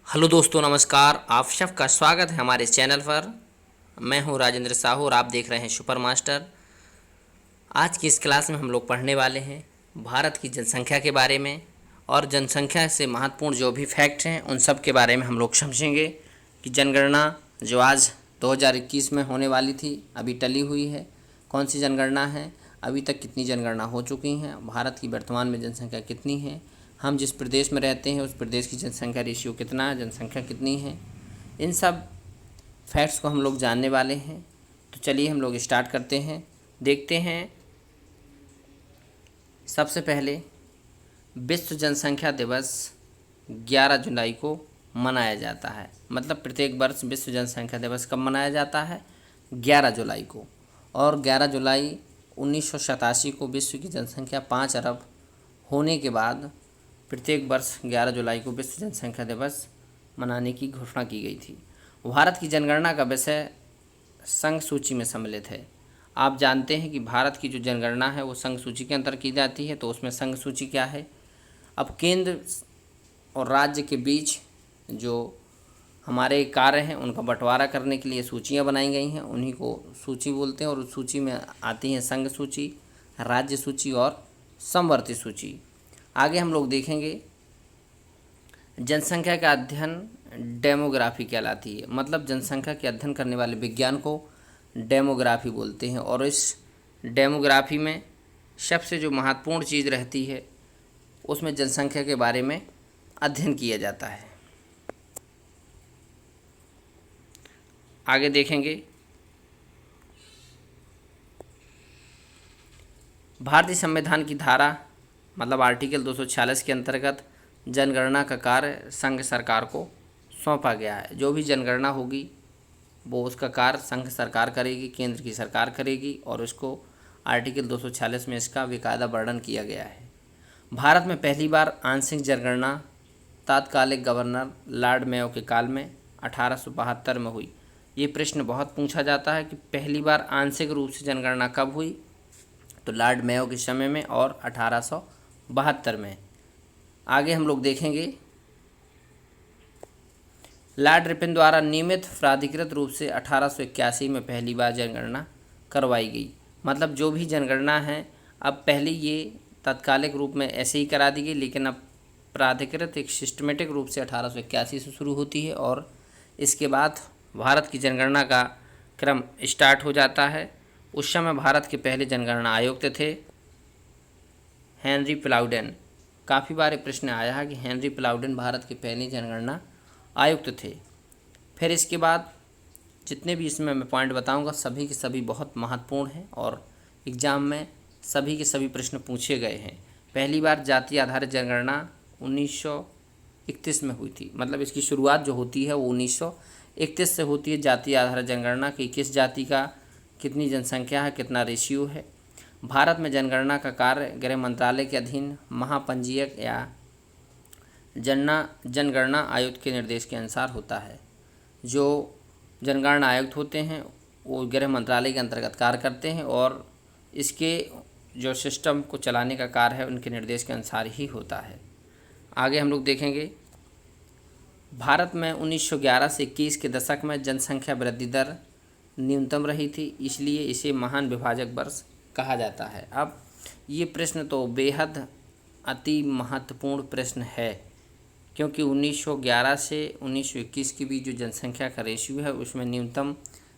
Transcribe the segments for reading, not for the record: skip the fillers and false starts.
Hello दोस्तों, नमस्कार। आप सबका स्वागत है हमारे चैनल पर। मैं हूं राजेंद्र साहू और आप देख रहे हैं सुपर मास्टर। आज की इस क्लास में हम लोग पढ़ने वाले हैं भारत की जनसंख्या के बारे में, और जनसंख्या से महत्वपूर्ण जो भी फैक्ट हैं उन सब के बारे में हम लोग समझेंगे कि जनगणना जो आज 2021 में होने वाली थी अभी टली हुई है, कौन सी जनगणना है, अभी तक कितनी जनगणना हो चुकी हैं, भारत की वर्तमान में जनसंख्या कितनी है, हम जिस प्रदेश में रहते हैं उस प्रदेश की जनसंख्या रेशियो कितना है, जनसंख्या कितनी है, इन सब फैक्ट्स को हम लोग जानने वाले हैं। तो चलिए हम लोग स्टार्ट करते हैं। देखते हैं सबसे पहले विश्व जनसंख्या दिवस 11 जुलाई को मनाया जाता है। मतलब प्रत्येक वर्ष विश्व जनसंख्या दिवस कब मनाया जाता है? 11 जुलाई को। और 11 जुलाई 1987 को विश्व की जनसंख्या 5 अरब होने के बाद प्रत्येक वर्ष 11 जुलाई को विश्व जनसंख्या दिवस मनाने की घोषणा की गई थी। भारत की जनगणना का विषय संघ सूची में सम्मिलित है। आप जानते हैं कि भारत की जो जनगणना है वो संघ सूची के अंतर की जाती है। तो उसमें संघ सूची क्या है? अब केंद्र और राज्य के बीच जो हमारे कार्य हैं उनका बंटवारा करने के लिए सूचियां बनाई गई हैं, उन्हीं को सूची बोलते हैं। और उस सूची में आती हैं संघ सूची, राज्य सूची और समवर्ती सूची। आगे हम लोग देखेंगे जनसंख्या का अध्ययन डेमोग्राफी कहलाती है। मतलब जनसंख्या के अध्ययन करने वाले विज्ञान को डेमोग्राफी बोलते हैं। और इस डेमोग्राफी में सबसे जो महत्वपूर्ण चीज़ रहती है उसमें जनसंख्या के बारे में अध्ययन किया जाता है। आगे देखेंगे भारतीय संविधान की धारा मतलब आर्टिकल 246 के अंतर्गत जनगणना का कार्य संघ सरकार को सौंपा गया है। जो भी जनगणना होगी वो उसका कार्य संघ सरकार करेगी, केंद्र की सरकार करेगी, और उसको आर्टिकल 246 में इसका बेकायदा वर्णन किया गया है। भारत में पहली बार आंशिक जनगणना तात्कालिक गवर्नर लॉर्ड मेयो के काल में 1872 में हुई। ये प्रश्न बहुत पूछा जाता है कि पहली बार आंशिक रूप से जनगणना कब हुई? तो लॉर्ड मेयो के समय में और 1872 में। आगे हम लोग देखेंगे लॉर्ड रिपन द्वारा नियमित प्राधिकृत रूप से 1881 में पहली बार जनगणना करवाई गई। मतलब जो भी जनगणना है अब पहले ये तात्कालिक रूप में ऐसे ही करा दी गई, लेकिन अब प्राधिकृत एक सिस्टमेटिक रूप से 1881 से शुरू होती है और इसके बाद भारत की जनगणना का क्रम स्टार्ट हो जाता है। उस समय भारत के पहले जनगणना आयुक्त थे हेनरी प्लाउडेन। काफ़ी बार प्रश्न आया है कि हेनरी प्लाउडेन भारत के पहले जनगणना आयुक्त थे। फिर इसके बाद जितने भी इसमें मैं पॉइंट बताऊंगा सभी के सभी बहुत महत्वपूर्ण हैं और एग्ज़ाम में सभी के सभी प्रश्न पूछे गए हैं। पहली बार जाति आधारित जनगणना 1931 में हुई थी। मतलब इसकी शुरुआत जो होती है वो 1931 से होती है। जाति आधारित जनगणना कि किस जाति का कितनी जनसंख्या है, कितना रेशियो है। भारत में जनगणना का कार्य गृह मंत्रालय के अधीन महापंजीयक या जनगणना आयुक्त के निर्देश के अनुसार होता है। जो जनगणना आयुक्त होते हैं वो गृह मंत्रालय के अंतर्गत कार्य करते हैं और इसके जो सिस्टम को चलाने का कार्य है उनके निर्देश के अनुसार ही होता है। आगे हम लोग देखेंगे भारत में 1911 से 21 के दशक में जनसंख्या वृद्धि दर न्यूनतम रही थी, इसलिए इसे महान विभाजक वर्ष कहा जाता है। अब ये प्रश्न तो बेहद अति महत्वपूर्ण प्रश्न है, क्योंकि 1911 से 1921 के बीच जो जनसंख्या का रेशियो है उसमें न्यूनतम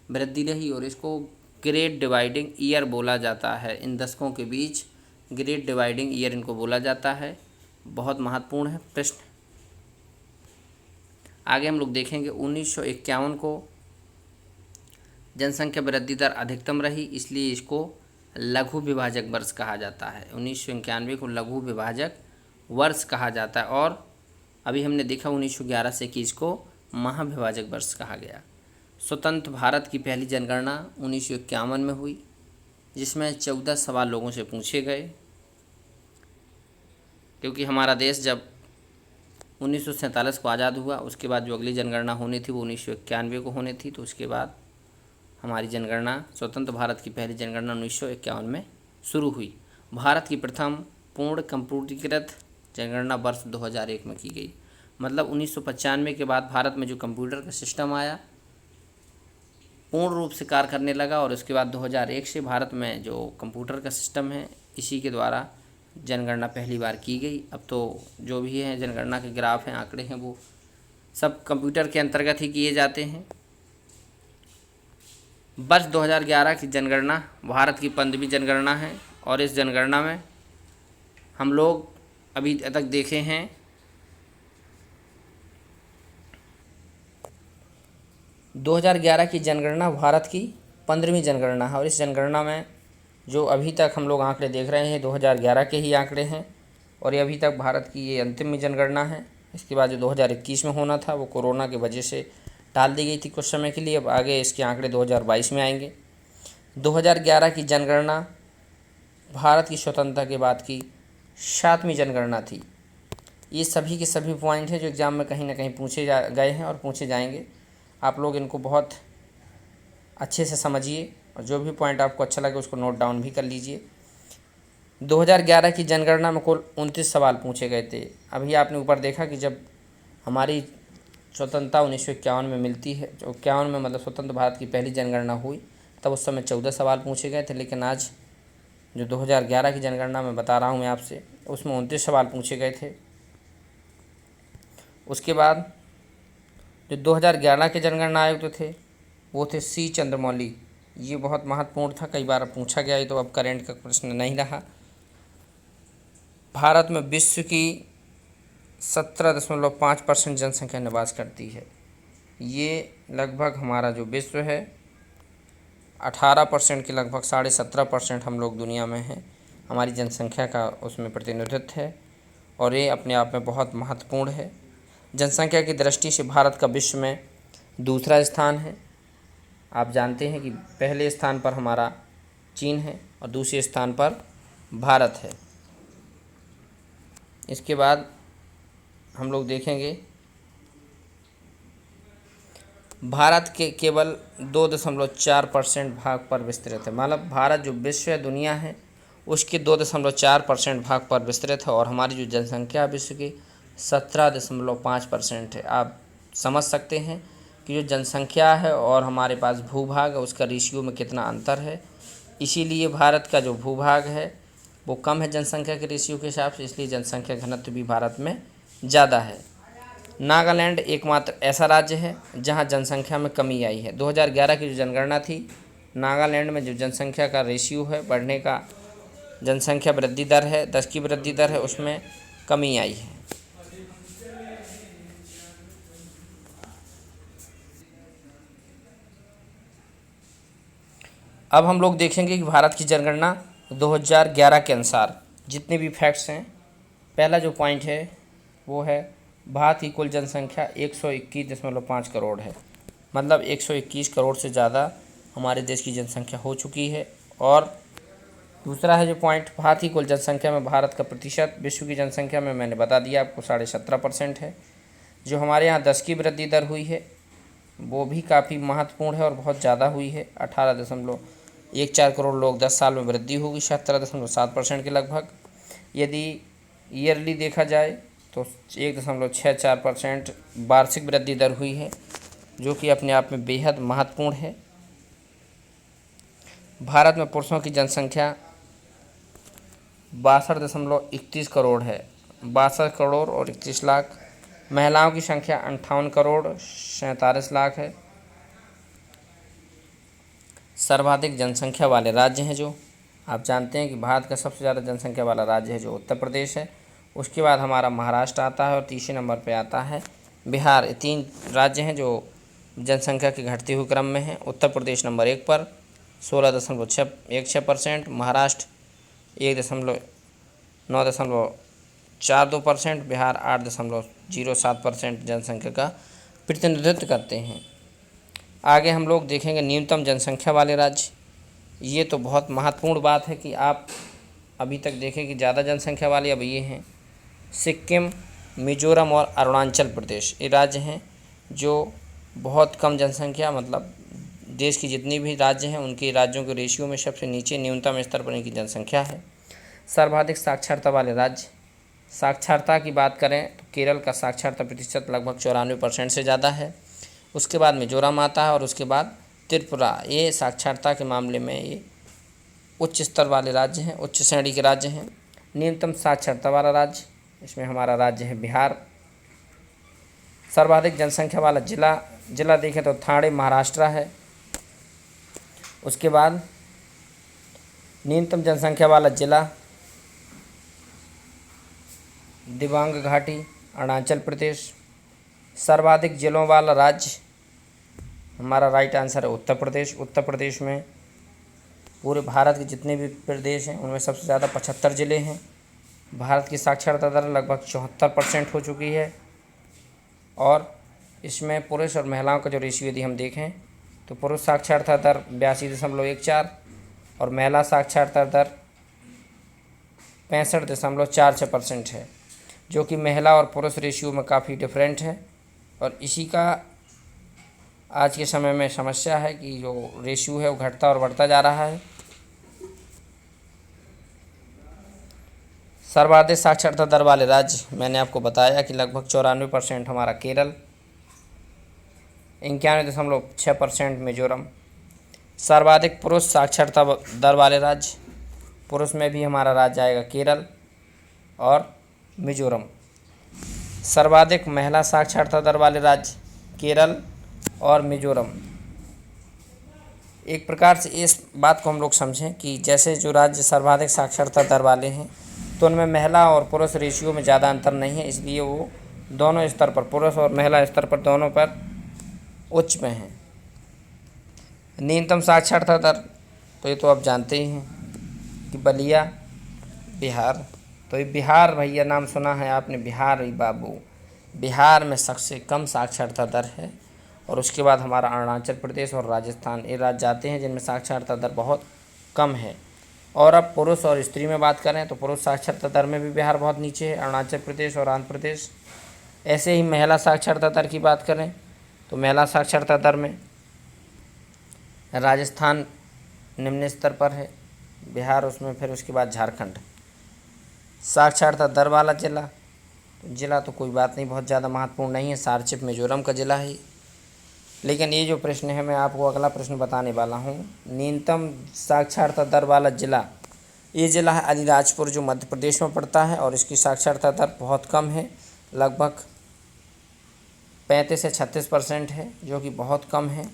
वृद्धि रही और इसको ग्रेट डिवाइडिंग ईयर बोला जाता है। इन दशकों के बीच ग्रेट डिवाइडिंग ईयर इनको बोला जाता है। बहुत महत्वपूर्ण है प्रश्न। आगे हम लोग देखेंगे 1951 को जनसंख्या वृद्धि दर अधिकतम रही, इसलिए इसको लघु विभाजक वर्ष कहा जाता है। 1991 को लघु विभाजक वर्ष कहा जाता है और अभी हमने देखा 1911 से 21 को महाविभाजक वर्ष कहा गया। स्वतंत्र भारत की पहली जनगणना 1951 में हुई, जिसमें 14 सवाल लोगों से पूछे गए। क्योंकि हमारा देश जब 1947 को आज़ाद हुआ उसके बाद जो अगली जनगणना होनी थी वो 1991 को होनी थी, तो उसके बाद हमारी जनगणना स्वतंत्र भारत की पहली जनगणना 1951 में शुरू हुई। भारत की प्रथम पूर्ण कंप्यूटरीकृत जनगणना वर्ष 2001 में की गई। मतलब 1995 के बाद भारत में जो कंप्यूटर का सिस्टम आया, पूर्ण रूप से कार्य करने लगा, और उसके बाद 2001 से भारत में जो कंप्यूटर का सिस्टम है, इसी के द्वारा जनगणना पहली बार की गई। अब तो जो भी है जनगणना के ग्राफ हैं, आंकड़े हैं, वो सब कंप्यूटर के अंतर्गत ही किए जाते हैं। वर्ष 2011 की जनगणना भारत की 15वीं जनगणना है, और इस जनगणना में हम लोग अभी तक देखे हैं 2011 की जनगणना भारत की 15वीं जनगणना है, और इस जनगणना में जो अभी तक हम लोग आंकड़े देख रहे हैं 2011 के ही आंकड़े हैं, और ये अभी तक भारत की ये अंतिम जनगणना है। इसके बाद जो 2021 में होना था वो कोरोना की वजह से टाल दी गई थी कुछ समय के लिए। अब आगे इसके आंकड़े 2022 में आएंगे। 2011 की जनगणना भारत की स्वतंत्रता के बाद की 7वीं जनगणना थी। ये सभी के सभी पॉइंट हैं जो एग्ज़ाम में कहीं ना कहीं पूछे गए हैं और पूछे जाएंगे। आप लोग इनको बहुत अच्छे से समझिए, और जो भी पॉइंट आपको अच्छा लगे उसको नोट डाउन भी कर लीजिए। 2011 की जनगणना में कुल 29 सवाल पूछे गए थे। अभी आपने ऊपर देखा कि जब हमारी स्वतंत्रता 1951 में मिलती है, जो 51 में मतलब स्वतंत्र भारत की पहली जनगणना हुई, तब उस समय 14 सवाल पूछे गए थे। लेकिन आज जो 2011 की जनगणना में बता रहा हूँ मैं आपसे, उसमें 29 सवाल पूछे गए थे। उसके बाद जो 2011 के जनगणना आयुक्त थे वो थे सी चंद्रमौली। ये बहुत महत्वपूर्ण था, कई बार पूछा गया है, तो अब करंट का प्रश्न नहीं रहा। भारत में विश्व की 17.5% जनसंख्या निवास करती है। ये लगभग हमारा जो विश्व है 18% के लगभग 17.5% हम लोग दुनिया में हैं, हमारी जनसंख्या का उसमें प्रतिनिधित्व है, और ये अपने आप में बहुत महत्वपूर्ण है। जनसंख्या की दृष्टि से भारत का विश्व में दूसरा स्थान है। आप जानते हैं कि पहले स्थान पर हमारा चीन है और दूसरे स्थान पर भारत है। इसके बाद हम लोग देखेंगे भारत के केवल 2.4% भाग पर विस्तृत है। मतलब भारत जो विश्व है, दुनिया है, उसके 2.4% भाग पर विस्तृत है, और हमारी जो जनसंख्या विश्व की 17.5% है। आप समझ सकते हैं कि जो जनसंख्या है और हमारे पास भूभाग है उसका रेशियो में कितना अंतर है। इसीलिए भारत का जो भूभाग है वो कम है जनसंख्या के रेशियो के हिसाब से, इसलिए जनसंख्या घनत्व भी भारत में ज़्यादा है। नागालैंड एकमात्र ऐसा राज्य है जहां जनसंख्या में कमी आई है। 2011 की जो जनगणना थी, नागालैंड में जो जनसंख्या का रेशियो है बढ़ने का, जनसंख्या वृद्धि दर है, 10 की वृद्धि दर है, उसमें कमी आई है। अब हम लोग देखेंगे कि भारत की जनगणना 2011 के अनुसार जितने भी फैक्ट्स हैं। पहला जो पॉइंट है वो है भारत की कुल जनसंख्या 121.5 करोड़ है। मतलब 121 करोड़ से ज़्यादा हमारे देश की जनसंख्या हो चुकी है। और दूसरा है जो पॉइंट, भारत की कुल जनसंख्या में भारत का प्रतिशत विश्व की जनसंख्या में मैंने बता दिया आपको 17.5% है। जो हमारे यहाँ 10 की वृद्धि दर हुई है वो भी काफ़ी महत्वपूर्ण है और बहुत ज़्यादा हुई है। 18.14 करोड़ लोग 10 साल में वृद्धि होगी 77.7% के लगभग। यदि ईयरली देखा जाए तो 1.64% वार्षिक वृद्धि दर हुई है, जो कि अपने आप में बेहद महत्वपूर्ण है। भारत में पुरुषों की जनसंख्या 62.31 करोड़ है, 62 करोड़ और 31 लाख। महिलाओं की संख्या 58 करोड़ 47 लाख है। सर्वाधिक जनसंख्या वाले राज्य हैं, जो आप जानते हैं कि भारत का सबसे ज़्यादा जनसंख्या वाला राज्य है जो उत्तर प्रदेश है। उसके बाद हमारा महाराष्ट्र आता है और तीसरे नंबर पे आता है बिहार। ये 3 राज्य हैं जो जनसंख्या के घटते हुए क्रम में हैं। उत्तर प्रदेश नंबर 1 पर 16.16%, महाराष्ट्र 1.942%, बिहार 8.07% जनसंख्या का प्रतिनिधित्व करते हैं। आगे हम लोग देखेंगे न्यूनतम जनसंख्या वाले राज्य। ये तो बहुत महत्वपूर्ण बात है कि आप अभी तक देखें कि ज़्यादा जनसंख्या वाले अब ये हैं सिक्किम, मिजोरम और अरुणाचल प्रदेश। ये राज्य हैं जो बहुत कम जनसंख्या, मतलब देश की जितनी भी राज्य हैं उनके राज्यों के रेशियो में सबसे नीचे न्यूनतम स्तर पर इनकी जनसंख्या है। सर्वाधिक साक्षरता वाले राज्य साक्षरता की बात करें तो केरल का साक्षरता प्रतिशत लगभग 94% से ज़्यादा है। उसके बाद मिजोरम आता है और उसके बाद त्रिपुरा। ये साक्षरता के मामले में ये उच्च स्तर वाले राज्य हैं, उच्च श्रेणी के राज्य हैं। न्यूनतम साक्षरता वाला राज्य, इसमें हमारा राज्य है बिहार। सर्वाधिक जनसंख्या वाला जिला देखें तो ठाणे महाराष्ट्र है। उसके बाद न्यूनतम जनसंख्या वाला जिला दिबांग घाटी अरुणाचल प्रदेश। सर्वाधिक जिलों वाला राज्य हमारा राइट आंसर है उत्तर प्रदेश। उत्तर प्रदेश में पूरे भारत के जितने भी प्रदेश हैं उनमें सबसे ज़्यादा 75 ज़िले हैं। भारत की साक्षरता दर लगभग 74% हो चुकी है। और इसमें पुरुष और महिलाओं का जो रेशियो यदि हम देखें तो पुरुष साक्षरता दर 82.14 और महिला साक्षरता दर 65.46% है, जो कि महिला और पुरुष रेशियो में काफ़ी डिफरेंट है। और इसी का आज के समय में समस्या है कि जो रेशियो है वो घटता और बढ़ता जा रहा है। सर्वाधिक साक्षरता दर वाले राज्य मैंने आपको बताया कि लगभग 94% हमारा केरल, 91.6% मिजोरम। सर्वाधिक पुरुष साक्षरता दर वाले राज्य, पुरुष में भी हमारा राज्य आएगा केरल और मिजोरम। सर्वाधिक महिला साक्षरता दर वाले राज्य केरल और मिजोरम। एक प्रकार से इस बात को हम लोग समझें कि जैसे जो राज्य सर्वाधिक साक्षरता दर वाले हैं तो उनमें महिला और पुरुष रेशियो में ज़्यादा अंतर नहीं है, इसलिए वो दोनों स्तर पर, पुरुष और महिला स्तर पर दोनों पर उच्च में हैं। न्यूनतम साक्षरता दर तो ये तो आप जानते ही हैं कि बलिया बिहार। तो ये बिहार, भैया नाम सुना है आपने, बिहार ही बाबू, बिहार में सबसे कम साक्षरता दर है। और उसके बाद हमारा अरुणाचल प्रदेश और राजस्थान, ये राज्य आते हैं जिनमें साक्षरता दर बहुत कम है। और अब पुरुष और स्त्री में बात करें तो पुरुष साक्षरता दर में भी बिहार बहुत नीचे है, अरुणाचल प्रदेश और आंध्र प्रदेश। ऐसे ही महिला साक्षरता दर की बात करें तो महिला साक्षरता दर में राजस्थान निम्न स्तर पर है, बिहार उसमें, फिर उसके बाद झारखंड। साक्षरता दर वाला जिला तो कोई बात नहीं, बहुत ज़्यादा महत्वपूर्ण नहीं है, सारचिप मिजोरम का जिला है। लेकिन ये जो प्रश्न है मैं आपको अगला प्रश्न बताने वाला हूँ। न्यूनतम साक्षरता दर वाला जिला, ये जिला है अलीराजपुर, जो मध्य प्रदेश में पड़ता है और इसकी साक्षरता दर बहुत कम है, लगभग 35 से 36% है, जो कि बहुत कम है।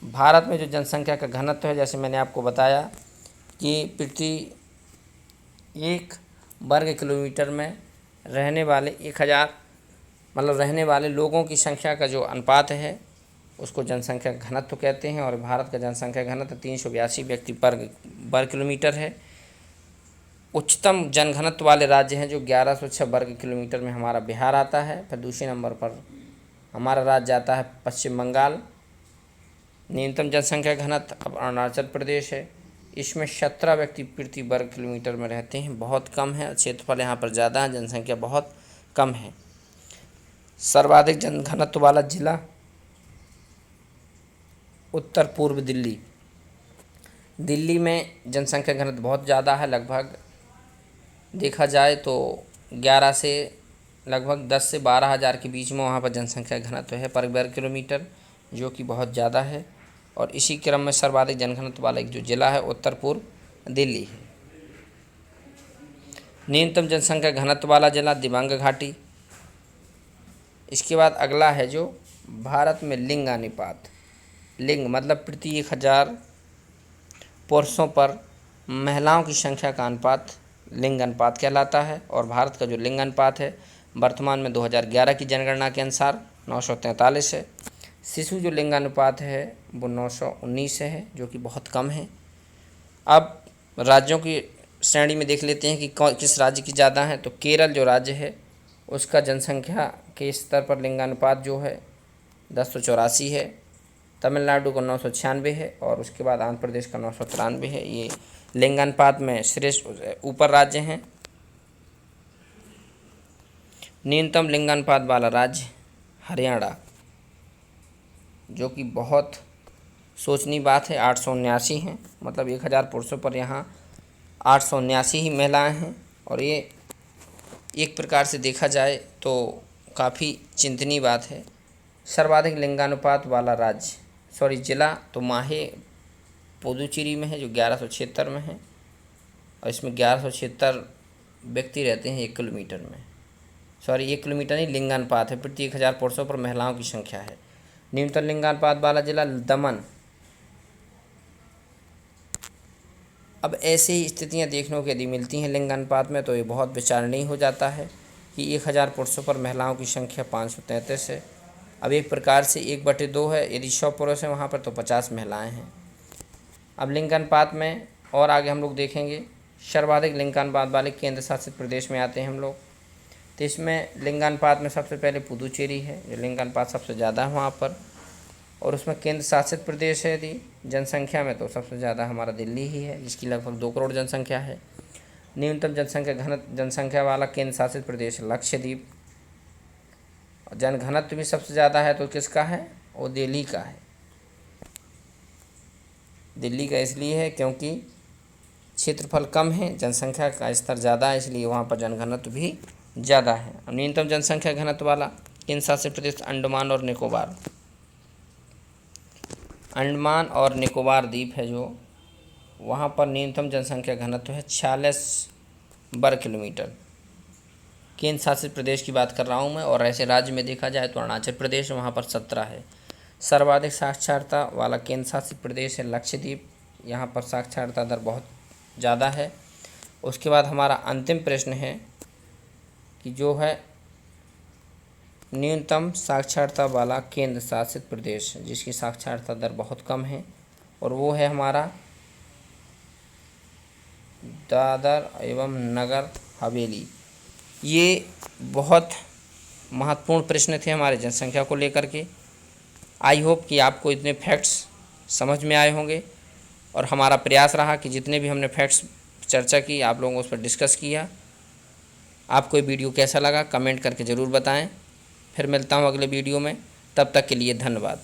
भारत में जो जनसंख्या का घनत्व है, जैसे मैंने आपको बताया कि प्रति 1 वर्ग किलोमीटर में रहने वाले 1000 मतलब रहने वाले लोगों की संख्या का जो अनुपात है उसको जनसंख्या घनत्व कहते हैं। और भारत का जनसंख्या घनत्व 382 व्यक्ति पर वर्ग किलोमीटर है। उच्चतम जनघनत्व वाले राज्य हैं जो 1106 वर्ग किलोमीटर में हमारा बिहार आता है। फिर दूसरे नंबर पर हमारा राज्य आता है पश्चिम बंगाल। न्यूनतम जनसंख्या घनत्व अब अरुणाचल प्रदेश है, इसमें 17 व्यक्ति प्रति वर्ग किलोमीटर में रहते हैं, बहुत कम है। क्षेत्रफल यहाँ पर ज़्यादा है, जनसंख्या बहुत कम है। सर्वाधिक जनघनत्व वाला जिला उत्तर पूर्व दिल्ली। दिल्ली में जनसंख्या घनत्व बहुत ज़्यादा है, लगभग देखा जाए तो 11 से लगभग 10 से 12 हज़ार के बीच में वहाँ पर जनसंख्या घनत्व है पर वर्ग किलोमीटर, जो कि बहुत ज़्यादा है। और इसी क्रम में सर्वाधिक जनघनत्व वाला एक जो जिला है उत्तर पूर्व दिल्ली है। न्यूनतम जनसंख्या घनत्व वाला जिला दिबांग घाटी। इसके बाद अगला है जो भारत में लिंग अनुपात, लिंग मतलब प्रति 1000 पुरुषों पर महिलाओं की संख्या का अनुपात लिंग अनुपात कहलाता है। और भारत का जो लिंग अनुपात है वर्तमान में 2011 की जनगणना के अनुसार 943 है। शिशु जो लिंग अनुपात है वो 919 है, जो कि बहुत कम है। अब राज्यों की श्रेणी में देख लेते हैं कि किस राज्य की ज़्यादा है। तो केरल जो राज्य है उसका जनसंख्या के स्तर पर लिंगानुपात जो है 1084 है। तमिलनाडु का 996 है और उसके बाद आंध्र प्रदेश का 993 है। ये लिंगानुपात में श्रेष्ठ ऊपर राज्य हैं। न्यूनतम लिंगानुपात वाला राज्य हरियाणा, जो कि बहुत सोचनीय बात है, 879 हैं, मतलब 1000 पुरुषों पर यहाँ 879 ही महिलाएं हैं। और ये एक प्रकार से देखा जाए तो काफ़ी चिंतनीय बात है। सर्वाधिक लिंगानुपात वाला जिला तो माहे पुदुचेरी में है, जो 1176 में है, और इसमें 1176 व्यक्ति रहते हैं 1 किलोमीटर में। 1 किलोमीटर नहीं, लिंगानुपात है, प्रति 1000 पुरुषों पर महिलाओं की संख्या है। न्यूनतम लिंगानुपात वाला जिला दमन। अब ऐसे ही स्थितियां देखने को यदि मिलती हैं लिंगानुपात में, तो ये बहुत विचारणीय हो जाता है कि 1000 पुरुषों पर महिलाओं की संख्या 533 है। अब एक प्रकार से 1/2 है, यदि 100 पुरुष हैं वहाँ पर तो 50 महिलाएं हैं। अब लिंगानुपात में और आगे हम लोग देखेंगे, सर्वाधिक लिंगानुपात वाले केंद्र शासित प्रदेश में आते हैं हम लोग। तो इसमें लिंगानुपात में सबसे पहले पुदुचेरी है, जो लिंगानुपात सबसे ज़्यादा है वहाँ पर, और उसमें केंद्र शासित प्रदेश है यदि जनसंख्या में तो सबसे ज़्यादा हमारा दिल्ली ही है, जिसकी लगभग 2 करोड़ जनसंख्या है। न्यूनतम जनसंख्या वाला केंद्र शासित प्रदेश लक्षद्वीप। जनघनत्व भी सबसे ज़्यादा है तो किसका है, वो दिल्ली का है। दिल्ली का इसलिए है क्योंकि क्षेत्रफल कम है, जनसंख्या का स्तर ज़्यादा है, इसलिए वहाँ पर जनघनत्व भी ज़्यादा है। न्यूनतम जनसंख्या घनत्व वाला केंद्र शासित प्रदेश अंडमान और निकोबार। अंडमान और निकोबार द्वीप है जो, वहाँ पर न्यूनतम जनसंख्या घनत्व है 46 वर्ग किलोमीटर। केंद्र शासित प्रदेश की बात कर रहा हूँ मैं, और ऐसे राज्य में देखा जाए तो अरुणाचल प्रदेश, वहाँ पर 17 है। सर्वाधिक साक्षरता वाला केंद्र शासित प्रदेश है लक्षद्वीप, यहाँ पर साक्षरता दर बहुत ज़्यादा है। उसके बाद हमारा अंतिम प्रश्न है कि जो है न्यूनतम साक्षरता वाला केंद्र शासित प्रदेश जिसकी साक्षरता दर बहुत कम है, और वो है हमारा दादर एवं नगर हवेली। ये बहुत महत्वपूर्ण प्रश्न थे हमारे जनसंख्या को लेकर के। आई होप कि आपको इतने फैक्ट्स समझ में आए होंगे, और हमारा प्रयास रहा कि जितने भी हमने फैक्ट्स चर्चा की आप लोगों उस पर डिस्कस किया। आपको ये वीडियो कैसा लगा कमेंट करके ज़रूर बताएं। फिर मिलता हूँ अगले वीडियो में, तब तक के लिए धन्यवाद।